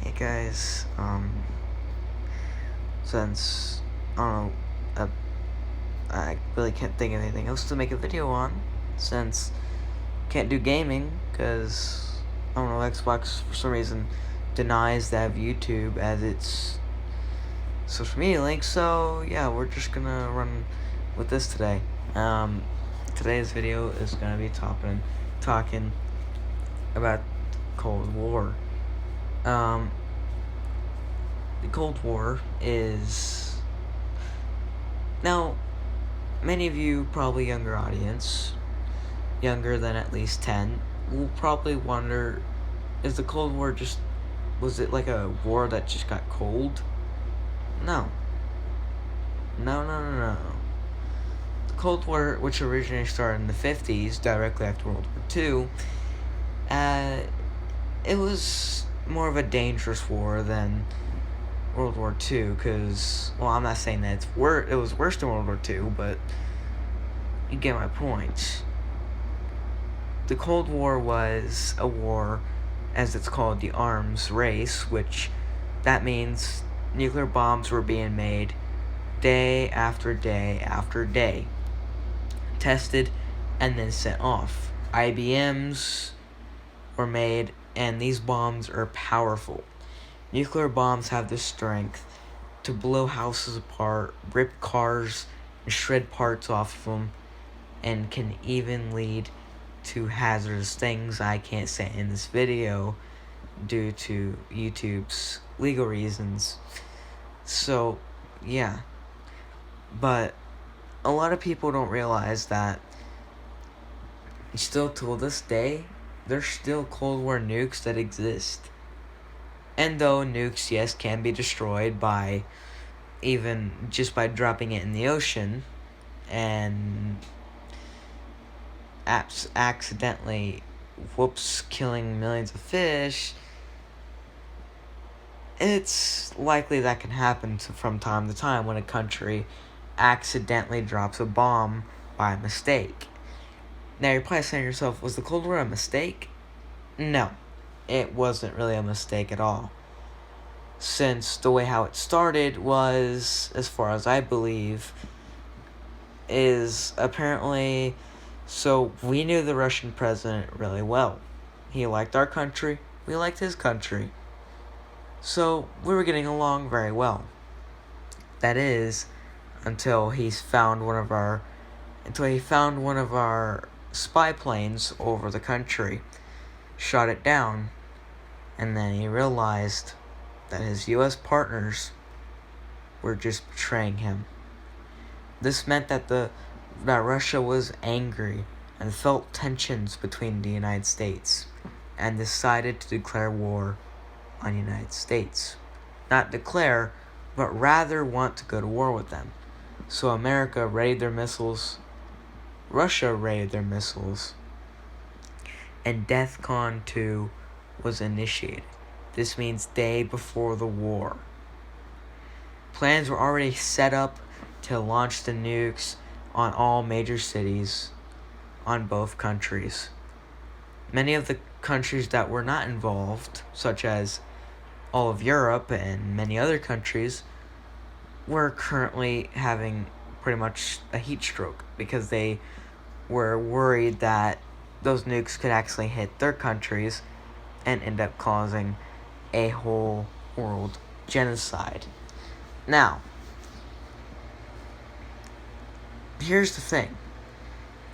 Hey guys, since, I don't know, I really can't think of anything else to make a video on, since can't do gaming, because, I don't know, Xbox for some reason denies to have YouTube as its social media link, so yeah, we're just gonna run with this today. Today's video is gonna be talking about Cold War. The Cold War is... Now, many of you, probably younger audience, younger than at least 10, will probably wonder, is the Cold War was it like a war that just got cold? No. No. The Cold War, which originally started in the 50s, directly after World War II, it was more of a dangerous war than World War II, because, well, I'm not saying that it was worse than World War II, but you get my point. The Cold War was a war, as it's called, the arms race, which that means nuclear bombs were being made day after day after day, tested and then sent off. IBMs were made, and these bombs are powerful. Nuclear bombs have the strength to blow houses apart, rip cars, and shred parts off of them, and can even lead to hazardous things I can't say in this video due to YouTube's legal reasons. So, yeah. But a lot of people don't realize that still to this day, there's still Cold War nukes that exist. And though nukes, yes, can be destroyed by even just by dropping it in the ocean and accidentally, killing millions of fish, it's likely that can happen from time to time when a country accidentally drops a bomb by mistake. Now you're probably saying to yourself, was the Cold War a mistake? No, it wasn't really a mistake at all. Since the way how it started was, as far as I believe, is apparently... So, we knew the Russian president really well. He liked our country, we liked his country. So, we were getting along very well. That is, until he found one of our spy planes over the country, shot it down, and then he realized that his U.S. partners were just betraying him. This meant that Russia was angry and felt tensions between the United States and decided to declare war on the United States. Not declare, but rather want to go to war with them. So America raided their missiles, Russia raided their missiles, and DEFCON 2 was initiated. This means day before the war. Plans were already set up to launch the nukes on all major cities on both countries. Many of the countries that were not involved, such as all of Europe and many other countries, were currently having pretty much a heat stroke because they were worried that those nukes could actually hit their countries and end up causing a whole world genocide. Now, here's the thing.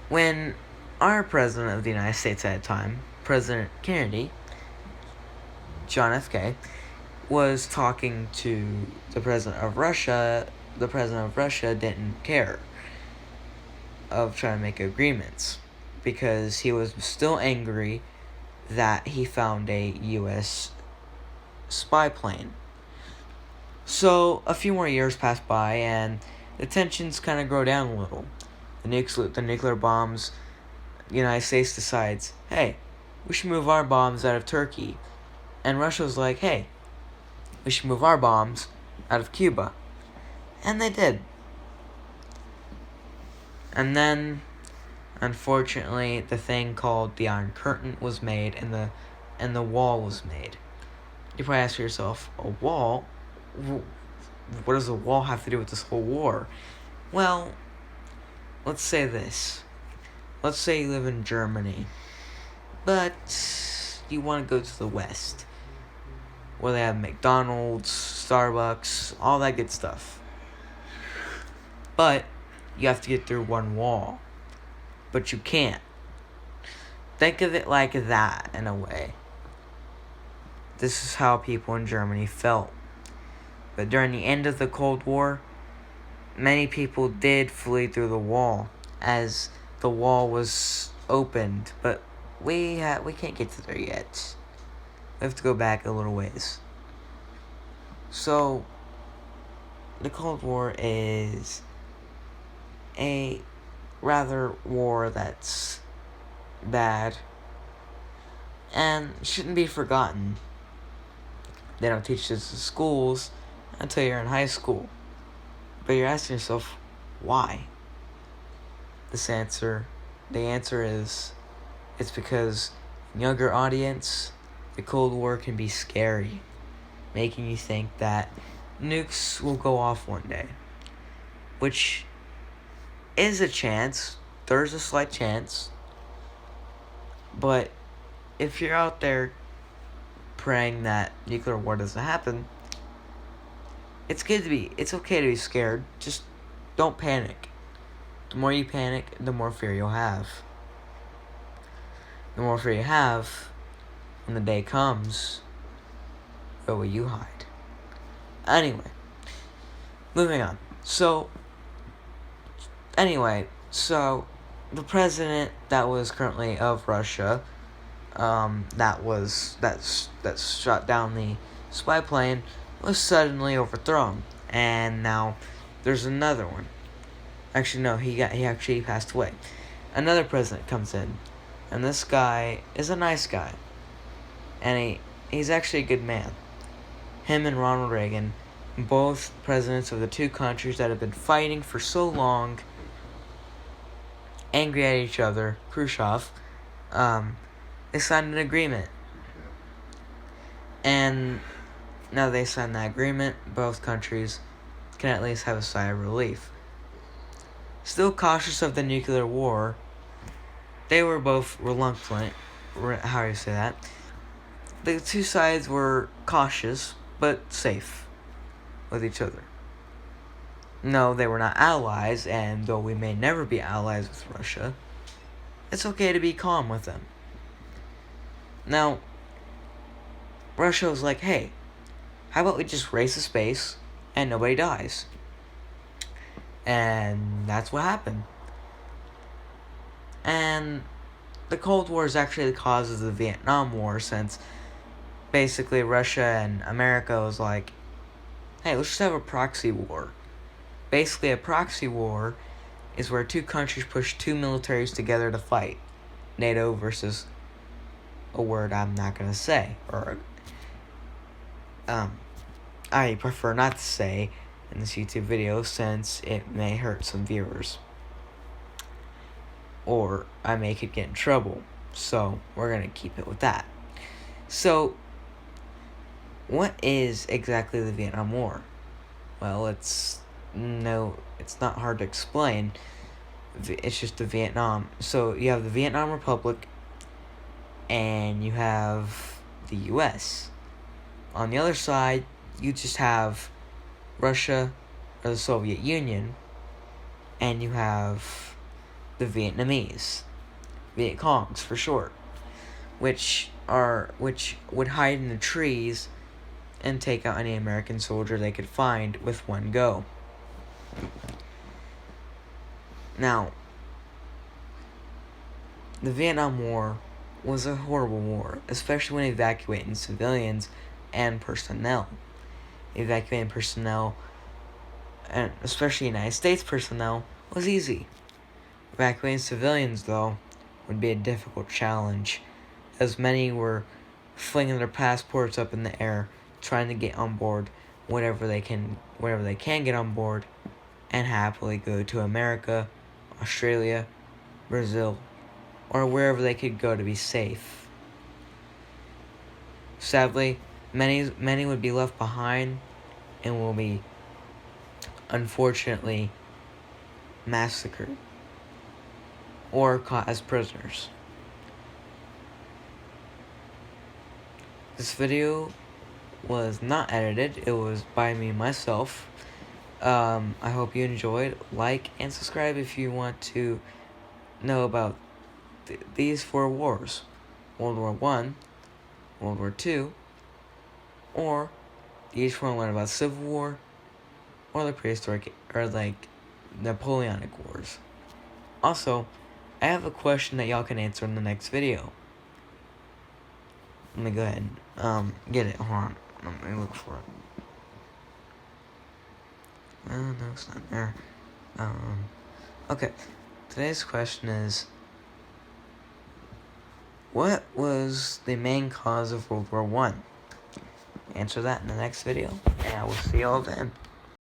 When our president of the United States at the time, President Kennedy, John F. K., was talking to the president of Russia, the president of Russia didn't care of trying to make agreements because he was still angry that he found a U.S. spy plane. So a few more years passed by and the tensions kind of grow down a little. The nuclear bombs, the United States decides, hey, we should move our bombs out of Turkey. And Russia was like, hey, we should move our bombs out of Cuba. And they did. And then, unfortunately, the thing called the Iron Curtain was made and the wall was made. You probably ask yourself, a wall? What does a wall have to do with this whole war? Well, let's say this. Let's say you live in Germany, but you want to go to the West, where they have McDonald's, Starbucks, all that good stuff. But you have to get through one wall. But you can't. Think of it like that, in a way. This is how people in Germany felt. But during the end of the Cold War, many people did flee through the wall, as the wall was opened. But we can't get to there yet. We have to go back a little ways. So, the Cold War is a rather war that's bad and shouldn't be forgotten. They don't teach this in schools until you're in high school. But you're asking yourself, why? The answer is, it's because in younger audience, the Cold War can be scary, making you think that nukes will go off one day, which is a chance. There's a slight chance. But if you're out there praying that nuclear war doesn't happen, it's okay to be scared. Just don't panic. The more you panic, the more fear you'll have. The more fear you have, when the day comes, where will you hide? Anyway, moving on. So, the president that was currently of Russia, that shot down the spy plane, was suddenly overthrown, and now there's another one. Actually, no, he actually passed away. Another president comes in, and this guy is a nice guy, and he's actually a good man. Him and Ronald Reagan, both presidents of the two countries that have been fighting for so long, angry at each other, Khrushchev, they signed an agreement. And now they signed that agreement, both countries can at least have a sigh of relief. Still cautious of the nuclear war, they were both reluctant. How do you say that? The two sides were cautious, but safe with each other. No, they were not allies, and though we may never be allies with Russia, it's okay to be calm with them. Now, Russia was like, hey, how about we just race to space and nobody dies? And that's what happened. And the Cold War is actually the cause of the Vietnam War, since basically Russia and America was like, hey, let's just have a proxy war. Basically, a proxy war is where two countries push two militaries together to fight. NATO versus a word I'm not going to say. Or, I prefer not to say in this YouTube video, since it may hurt some viewers. Or I may could get in trouble. So, we're going to keep it with that. So, what is exactly the Vietnam War? Well, it's not hard to explain. It's just the Vietnam. So, you have the Vietnam Republic, and you have the U.S. On the other side, you just have Russia, or the Soviet Union, and you have the Vietnamese, Viet Congs for short, which would hide in the trees and take out any American soldier they could find with one go. Now, the Vietnam War was a horrible war, especially when evacuating civilians and personnel. Evacuating personnel, and especially United States personnel, was easy. Evacuating civilians, though, would be a difficult challenge, as many were flinging their passports up in the air, trying to get on board whatever they can get on board, and happily go to America, Australia, Brazil, or wherever they could go to be safe. Sadly, Many would be left behind and will be, unfortunately, massacred or caught as prisoners. This video was not edited. It was by me myself. I hope you enjoyed. Like and subscribe if you want to know about these 4 wars: World War I, World War II, or you just want to learn about Civil War or the prehistoric or like Napoleonic Wars. Also, I have a question that y'all can answer in the next video. Let me go ahead and get it. Hold on. Let me look for it. No, it's not there. Okay. Today's question is, what was the main cause of World War I? Answer that in the next video, and I will see y'all then.